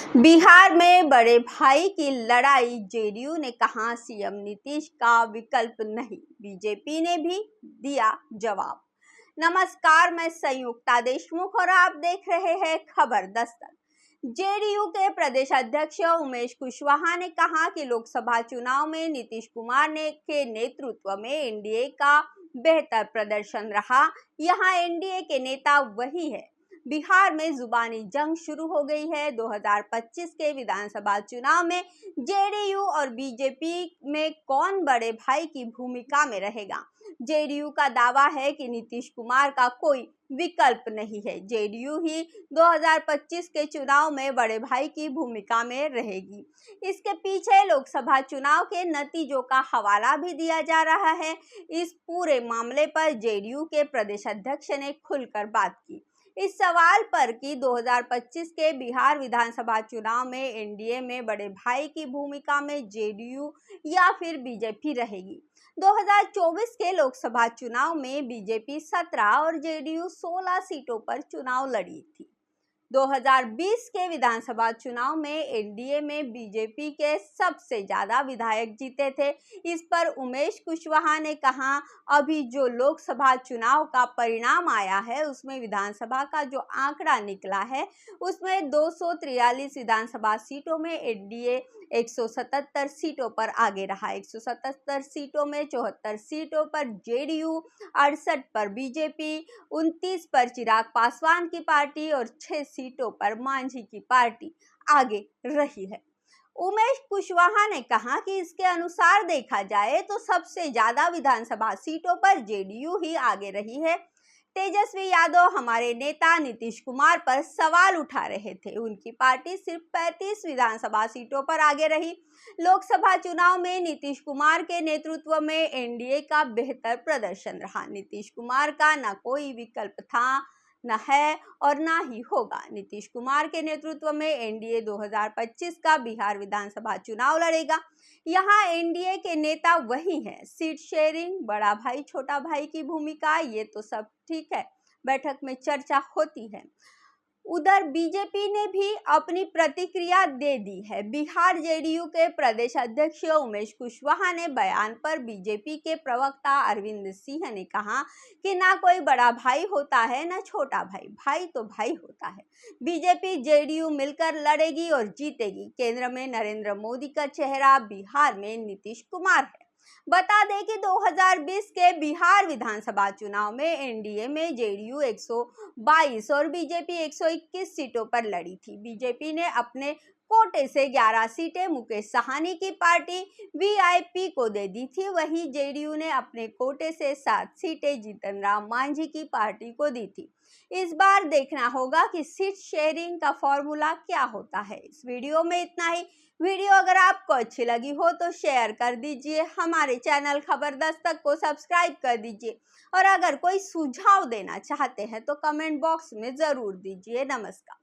बिहार में बड़े भाई की लड़ाई, जेडीयू ने कहा सीएम नीतीश का विकल्प नहीं, बीजेपी ने भी दिया जवाब। नमस्कार, मैं संयुक्ता देशमुख और आप देख रहे हैं खबर दस्तक। जेडीयू के प्रदेश अध्यक्ष उमेश कुशवाहा ने कहा कि लोकसभा चुनाव में नीतीश कुमार के नेतृत्व में एनडीए का बेहतर प्रदर्शन रहा। यहाँ एनडीए के नेता वही है। बिहार में जुबानी जंग शुरू हो गई है। 2025 के विधानसभा चुनाव में जेडीयू और बीजेपी में कौन बड़े भाई की भूमिका में रहेगा? जेडीयू का दावा है कि नीतीश कुमार का कोई विकल्प नहीं है। जेडीयू ही 2025 के चुनाव में बड़े भाई की भूमिका में रहेगी। इसके पीछे लोकसभा चुनाव के नतीजों का हवाला भी दिया जा रहा है। इस पूरे मामले पर जेडीयू के प्रदेश अध्यक्ष ने खुलकर बात की। इस सवाल पर कि 2025 के बिहार विधानसभा चुनाव में एनडीए में बड़े भाई की भूमिका में जेडीयू या फिर बीजेपी रहेगी। 2024 के लोकसभा चुनाव में बीजेपी 17 और जेडीयू 16 सीटों पर चुनाव लड़ी थी। 2020 के विधानसभा चुनाव में एनडीए में बीजेपी के सबसे ज्यादा विधायक जीते थे। इस पर उमेश कुशवाहा ने कहा, अभी जो लोकसभा चुनाव का परिणाम आया है उसमें विधानसभा का जो आंकड़ा निकला है उसमें 243 विधानसभा सीटों में एनडीए 177 सीटों पर आगे रहा। 177 सीटों में 74 सीटों पर जेडीयू, 68 पर बीजेपी, 29 पर चिराग पासवान की पार्टी और 6 सीटों पर मांझी की पार्टी आगे रही है। उमेश कुशवाहा ने कहा कि इसके अनुसार देखा जाए तो सबसे ज्यादा विधानसभा सीटों पर जेडीयू ही आगे रही है। तेजस्वी यादव हमारे नेता नीतीश कुमार पर सवाल उठा रहे थे। उनकी पार्टी सिर्फ 35 विधानसभा सीटों पर आगे रही। लोकसभा चुनाव में नीतीश कुमार के नेतृत्व में एनडीए का बेहतर प्रदर्शन रहा। नीतीश कुमार का न कोई विकल्प था, न है और ना ही होगा। नीतीश कुमार के नेतृत्व में एनडीए 2025 का बिहार विधानसभा चुनाव लड़ेगा। यहाँ एनडीए के नेता वही हैं। सीट शेयरिंग, बड़ा भाई छोटा भाई की भूमिका, ये तो सब ठीक है, बैठक में चर्चा होती है। उधर बीजेपी ने भी अपनी प्रतिक्रिया दे दी है। बिहार जेडीयू के प्रदेश अध्यक्ष उमेश कुशवाहा ने बयान पर बीजेपी के प्रवक्ता अरविंद सिंह ने कहा कि ना कोई बड़ा भाई होता है ना छोटा भाई, भाई तो भाई होता है। बीजेपी जेडीयू मिलकर लड़ेगी और जीतेगी। केंद्र में नरेंद्र मोदी का चेहरा, बिहार में नीतीश कुमार है। बता दें कि 2020 के बिहार विधानसभा चुनाव में एनडीए में जेडीयू 122 और बीजेपी 121 सीटों पर लड़ी थी। बीजेपी ने अपने कोटे से 11 सीटें मुकेश साहनी की पार्टी वीआईपी को दे दी थी। वहीं जेडीयू ने अपने कोटे से 7 सीटें जीतन राम मांझी की पार्टी को दी थी। इस बार देखना होगा कि सीट शेयरिंग का फॉर्मूला क्या होता है। इस वीडियो में इतना ही। वीडियो अगर आपको अच्छी लगी हो तो शेयर कर दीजिए। हमारे चैनल खबर दस्तक को सब्सक्राइब कर दीजिए और अगर कोई सुझाव देना चाहते हैं तो कमेंट बॉक्स में जरूर दीजिए। नमस्कार।